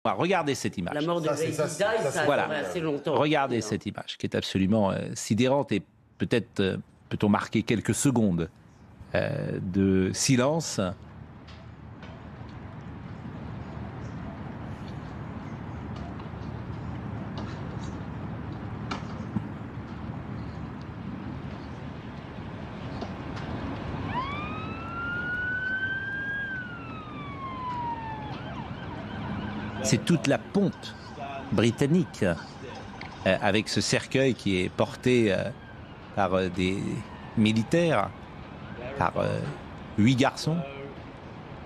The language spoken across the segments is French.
Regardez cette image. La mort de Lady Di, ça a duré assez longtemps. Regardez cette image qui est absolument sidérante et peut-être peut-on marquer quelques secondes de silence. C'est toute la pompe britannique avec ce cercueil qui est porté par des militaires, par 8 garçons,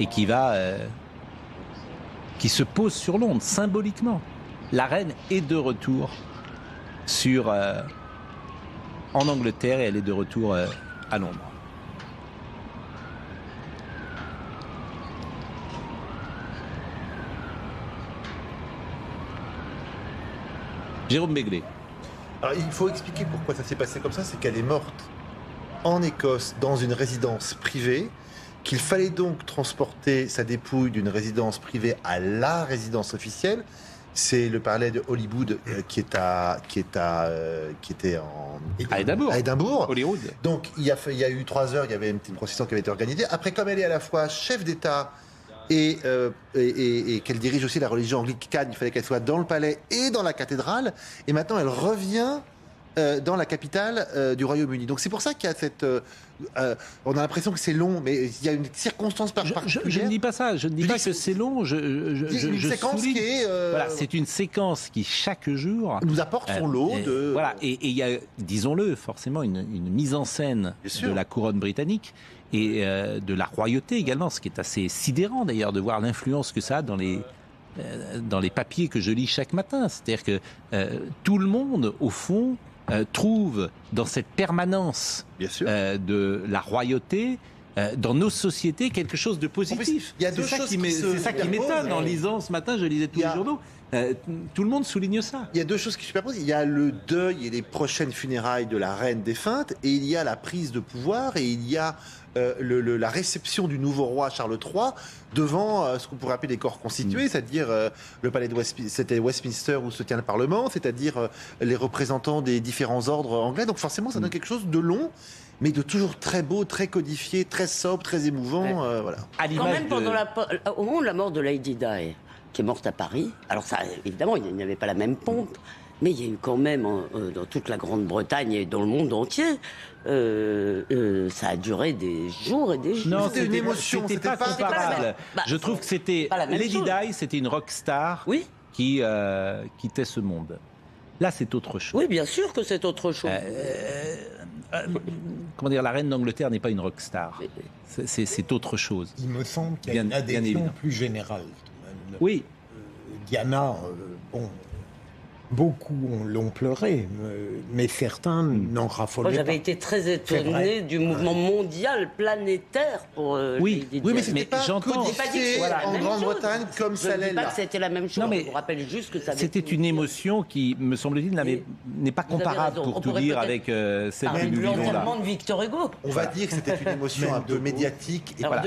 et qui se pose sur Londres symboliquement. La reine est de retour en Angleterre et elle est de retour à Londres. Jérôme Begley. Alors, il faut expliquer pourquoi ça s'est passé comme ça, c'est qu'elle est morte en Écosse dans une résidence privée, qu'il fallait donc transporter sa dépouille d'une résidence privée à la résidence officielle. C'est le palais de Holyrood qui était à Édimbourg. Holyrood. Donc il y a eu 3 heures, il y avait une petite procession qui avait été organisée. Après, comme elle est à la fois chef d'État et qu'elle dirige aussi la religion anglicane, il fallait qu'elle soit dans le palais et dans la cathédrale. Et maintenant, elle revient dans la capitale du Royaume-Uni. Donc c'est pour ça qu'il y a cette... on a l'impression que c'est long, mais il y a une circonstance particulière. Je ne dis pas ça, je ne dis pas que c'est long. Une séquence qui est... Voilà, c'est une séquence qui, chaque jour... nous apporte son lot de... Voilà, et il y a, disons-le, forcément une mise en scène de la couronne britannique et de la royauté également, ce qui est assez sidérant d'ailleurs de voir l'influence que ça a dans les papiers que je lis chaque matin. C'est-à-dire que tout le monde, au fond, trouve dans cette permanence de la royauté, dans nos sociétés, quelque chose de positif. C'est ça qui m'étonne en lisant ce matin, je lisais tous les journaux. Tout le monde souligne ça. Il y a 2 choses qui se superposent. Il y a le deuil et les prochaines funérailles de la reine défunte, et il y a la prise de pouvoir, et il y a la réception du nouveau roi Charles III devant ce qu'on pourrait appeler des corps constitués, c'est-à-dire le palais de Westminster où se tient le Parlement, c'est-à-dire les représentants des différents ordres anglais. Donc forcément, ça donne quelque chose de long, mais de toujours très beau, très codifié, très sobre, très émouvant. Voilà. Quand même, au moment de la mort de Lady Di, qui est morte à Paris, alors ça, évidemment, il n'y avait pas la même pompe, mais il y a eu quand même, dans toute la Grande-Bretagne et dans le monde entier, ça a duré des jours et des jours. Non, c'était une émotion, c'était pas comparable. Je trouve que c'était Lady Di, c'était une rockstar qui quittait ce monde. Là, c'est autre chose. Oui, bien sûr que c'est autre chose. comment dire, la reine d'Angleterre n'est pas une rockstar. C'est autre chose. Il me semble qu'il y a une adhésion plus générale. Oui. Diana, bon, beaucoup l'ont pleuré, mais certains n'en raffolaient pas. Moi, j'avais été très étonné du mouvement mondial planétaire pour oui, mais c'était pas codifié en Grande-Bretagne comme ça l'est là. Je ne dis pas que c'était la même chose, je vous rappelle juste que ça avait... C'était une émotion qui, me semble-t-il, n'est pas comparable, pour tout dire, avec celle que nous vivons là. L'enterrement de Victor Hugo. On va dire que c'était une émotion un peu médiatique et pas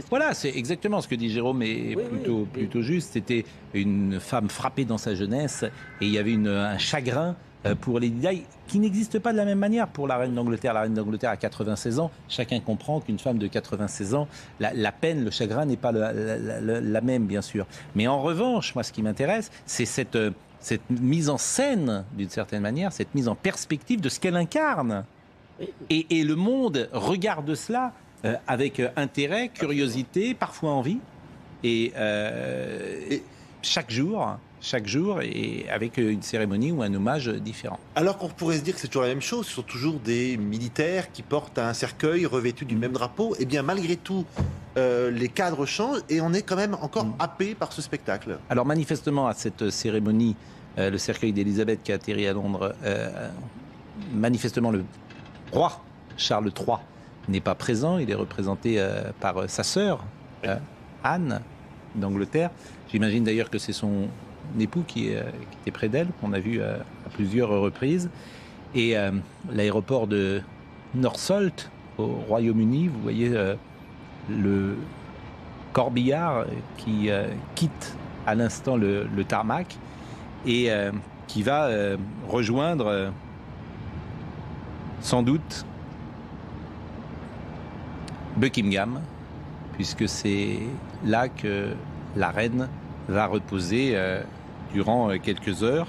voilà, c'est exactement ce que dit Jérôme, est plutôt juste. C'était une femme frappée dans sa jeunesse et il y avait un chagrin pour Lady Di qui n'existe pas de la même manière pour la reine d'Angleterre. La reine d'Angleterre a 96 ans. Chacun comprend qu'une femme de 96 ans, la peine, le chagrin n'est pas la même, bien sûr. Mais en revanche, moi, ce qui m'intéresse, c'est cette mise en scène, d'une certaine manière, cette mise en perspective de ce qu'elle incarne. Et le monde regarde cela avec intérêt, curiosité, parfois envie. Et chaque jour, et avec une cérémonie ou un hommage différent. Alors qu'on pourrait se dire que c'est toujours la même chose, ce sont toujours des militaires qui portent un cercueil revêtu du même drapeau, et bien malgré tout, les cadres changent et on est quand même encore happé par ce spectacle. Alors manifestement, à cette cérémonie, le cercueil d'Élisabeth qui a atterri à Londres, manifestement le roi Charles III n'est pas présent, il est représenté par sa sœur, Anne d'Angleterre. J'imagine d'ailleurs que c'est son époux qui était près d'elle, qu'on a vu à plusieurs reprises. Et l'aéroport de Northolt, au Royaume-Uni, vous voyez le corbillard qui quitte à l'instant le tarmac et qui va rejoindre sans doute Buckingham, puisque c'est là que la reine va reposer durant quelques heures.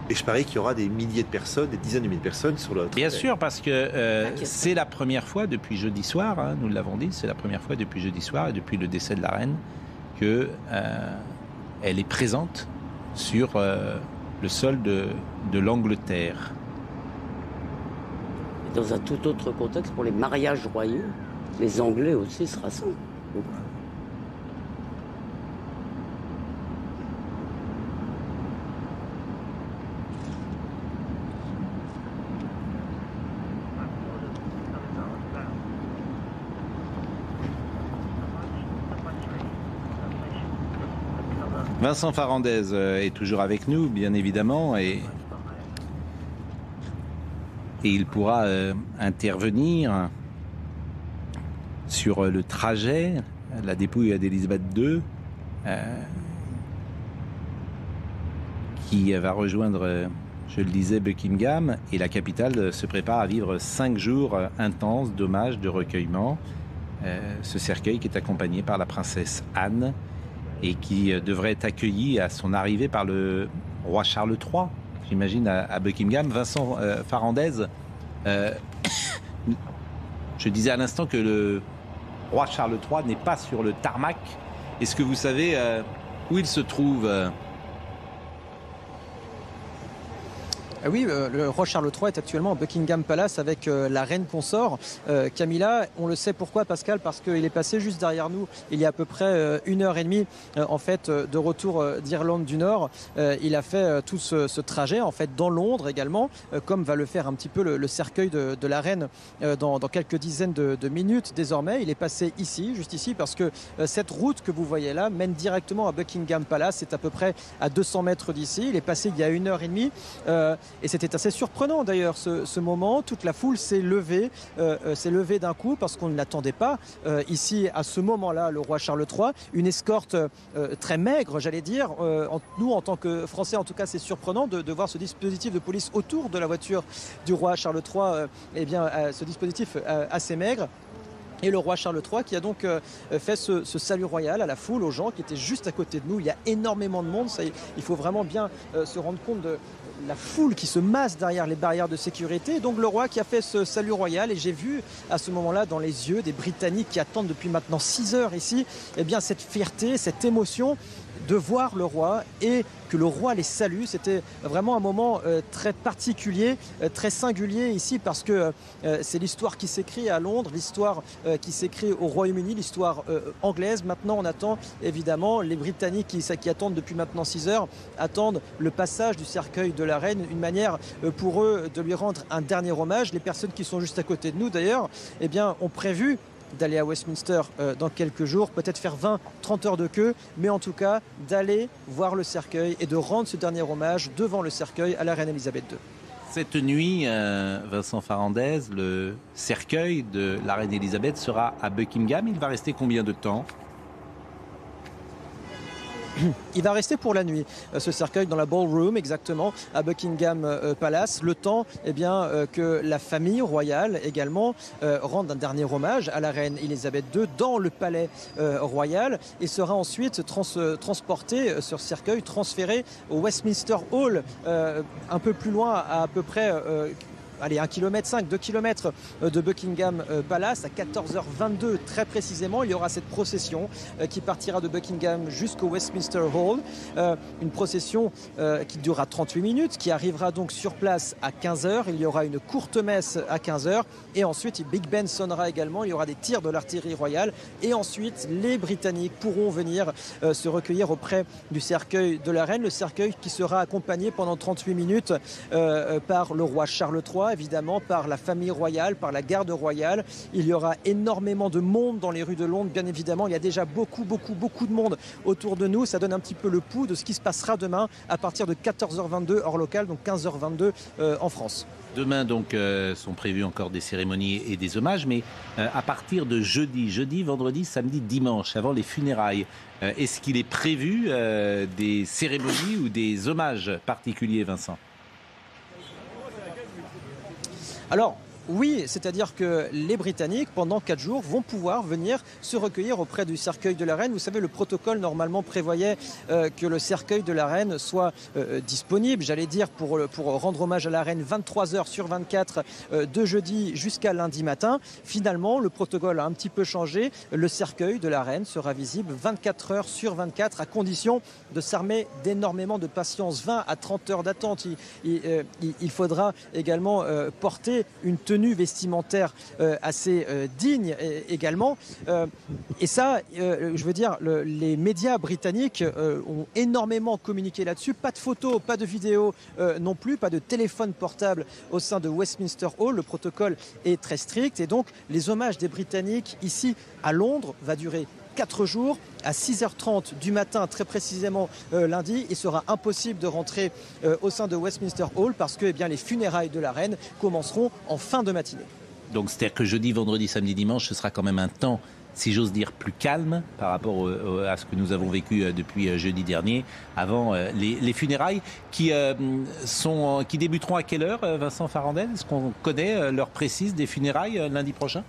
Et je parie qu'il y aura des milliers de personnes, des dizaines de milliers de personnes sur le Bien sûr, parce que c'est la première fois depuis jeudi soir, hein, nous l'avons dit, c'est la première fois depuis jeudi soir et depuis le décès de la reine que elle est présente sur le sol de l'Angleterre. Dans un tout autre contexte, pour les mariages royaux, les Anglais aussi se rassemblent. Vincent Farandez est toujours avec nous, bien évidemment, et il pourra intervenir sur le trajet, la dépouille d'Élisabeth II, qui va rejoindre, je le disais, Buckingham, et la capitale se prépare à vivre 5 jours intenses d'hommage, de recueillement. Ce cercueil qui est accompagné par la princesse Anne et qui devrait être accueilli à son arrivée par le roi Charles III, j'imagine, à Buckingham. Vincent Farandez, je disais à l'instant que le roi Charles III n'est pas sur le tarmac. Est-ce que vous savez où il se trouve Oui, le roi Charles III est actuellement au Buckingham Palace avec la reine consort Camilla. On le sait pourquoi, Pascal, parce qu'il est passé juste derrière nous il y a à peu près 1h30 en fait de retour d'Irlande du Nord. Il a fait tout ce trajet en fait dans Londres également, comme va le faire un petit peu le cercueil de la reine dans quelques dizaines de minutes désormais. Il est passé ici, juste ici, parce que cette route que vous voyez là mène directement à Buckingham Palace. C'est à peu près à 200 mètres d'ici. Il est passé il y a 1h30. Et c'était assez surprenant d'ailleurs ce moment. Toute la foule s'est levée d'un coup parce qu'on ne l'attendait pas ici à ce moment-là, le roi Charles III. Une escorte très maigre, j'allais dire. Nous, en tant que Français, en tout cas, c'est surprenant de voir ce dispositif de police autour de la voiture du roi Charles III. Ce dispositif assez maigre. Et le roi Charles III qui a donc fait ce salut royal à la foule, aux gens qui étaient juste à côté de nous. Il y a énormément de monde. Il faut vraiment bien se rendre compte de la foule qui se masse derrière les barrières de sécurité. Et donc le roi qui a fait ce salut royal, et j'ai vu à ce moment-là dans les yeux des Britanniques qui attendent depuis maintenant 6 heures ici, eh bien cette fierté, cette émotion de voir le roi et que le roi les salue. C'était vraiment un moment très particulier, très singulier ici, parce que c'est l'histoire qui s'écrit à Londres, l'histoire qui s'écrit au Royaume-Uni, l'histoire anglaise. Maintenant, on attend évidemment les Britanniques qui attendent depuis maintenant 6 heures, attendent le passage du cercueil de la reine, une manière pour eux de lui rendre un dernier hommage. Les personnes qui sont juste à côté de nous d'ailleurs, eh bien, ont prévu d'aller à Westminster dans quelques jours, peut-être faire 20-30 heures de queue, mais en tout cas d'aller voir le cercueil et de rendre ce dernier hommage devant le cercueil à la reine Elisabeth II. Cette nuit, Vincent Farandez, le cercueil de la reine Elisabeth sera à Buckingham. Il va rester combien de temps ? Il va rester pour la nuit, ce cercueil dans la ballroom exactement à Buckingham Palace, le temps que la famille royale également rende un dernier hommage à la reine Elisabeth II dans le palais royal, et sera ensuite transporté sur ce cercueil, transféré au Westminster Hall, un peu plus loin, à peu près 1,5 km, 2 km de Buckingham Palace. À 14h22 très précisément, il y aura cette procession qui partira de Buckingham jusqu'au Westminster Hall. Une procession qui durera 38 minutes, qui arrivera donc sur place à 15h. Il y aura une courte messe à 15h et ensuite Big Ben sonnera également. Il y aura des tirs de l'artillerie royale et ensuite les Britanniques pourront venir se recueillir auprès du cercueil de la reine. Le cercueil qui sera accompagné pendant 38 minutes par le roi Charles III, roi, évidemment, par la famille royale, par la garde royale. Il y aura énormément de monde dans les rues de Londres, bien évidemment. Il y a déjà beaucoup de monde autour de nous. Ça donne un petit peu le pouls de ce qui se passera demain à partir de 14h22 heure locale, donc 15h22 en France. Demain, donc, sont prévues encore des cérémonies et des hommages, mais à partir de jeudi, vendredi, samedi, dimanche, avant les funérailles, est-ce qu'il est prévu des cérémonies ou des hommages particuliers, Vincent ? Alors, oui, c'est-à-dire que les Britanniques, pendant 4 jours, vont pouvoir venir se recueillir auprès du cercueil de la reine. Vous savez, le protocole, normalement, prévoyait que le cercueil de la reine soit disponible, j'allais dire, pour rendre hommage à la reine 23h sur 24, de jeudi jusqu'à lundi matin. Finalement, le protocole a un petit peu changé. Le cercueil de la reine sera visible 24 heures sur 24, à condition de s'armer d'énormément de patience. 20 à 30 heures d'attente. Il faudra également porter une tenue vestimentaire assez digne également. Et ça, je veux dire, les médias britanniques ont énormément communiqué là-dessus. Pas de photos, pas de vidéos non plus, pas de téléphone portable au sein de Westminster Hall. Le protocole est très strict et donc les hommages des Britanniques ici à Londres va durer 4 jours à 6h30 du matin, très précisément lundi. Il sera impossible de rentrer au sein de Westminster Hall parce que les funérailles de la reine commenceront en fin de matinée. Donc c'est-à-dire que jeudi, vendredi, samedi, dimanche, ce sera quand même un temps, si j'ose dire, plus calme par rapport à ce que nous avons vécu depuis jeudi dernier, avant les funérailles qui débuteront à quelle heure, Vincent Farandel ? Est-ce qu'on connaît l'heure précise des funérailles lundi prochain ?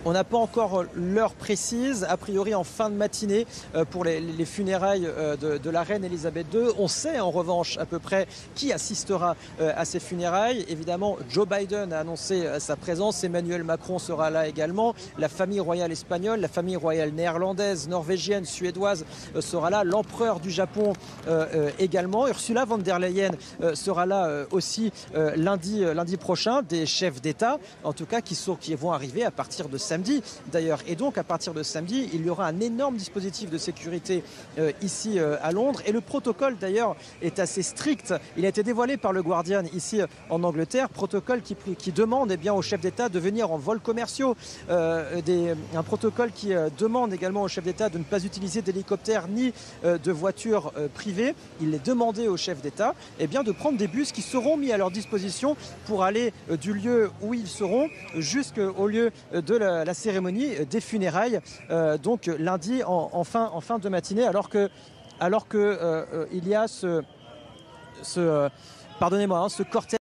On n'a pas encore l'heure précise, a priori en fin de matinée pour les funérailles de la reine Elisabeth II. On sait en revanche à peu près qui assistera à ces funérailles. Évidemment, Joe Biden a annoncé sa présence, Emmanuel Macron sera là également, la famille royale espagnole, la famille royale néerlandaise, norvégienne, suédoise sera là, l'empereur du Japon également. Ursula von der Leyen sera là aussi lundi prochain, des chefs d'État en tout cas qui vont arriver à partir de samedi d'ailleurs. Et donc à partir de samedi, il y aura un énorme dispositif de sécurité ici à Londres. Et le protocole d'ailleurs est assez strict. Il a été dévoilé par le Guardian ici en Angleterre. Protocole qui demande aux chefs d'État de venir en vols commerciaux. Un protocole qui demande également aux chefs d'État de ne pas utiliser d'hélicoptères ni de voitures privées. Il est demandé aux chefs d'État de prendre des bus qui seront mis à leur disposition pour aller du lieu où ils seront jusqu'au lieu de la cérémonie des funérailles, donc lundi en fin de matinée, alors que il y a ce cortège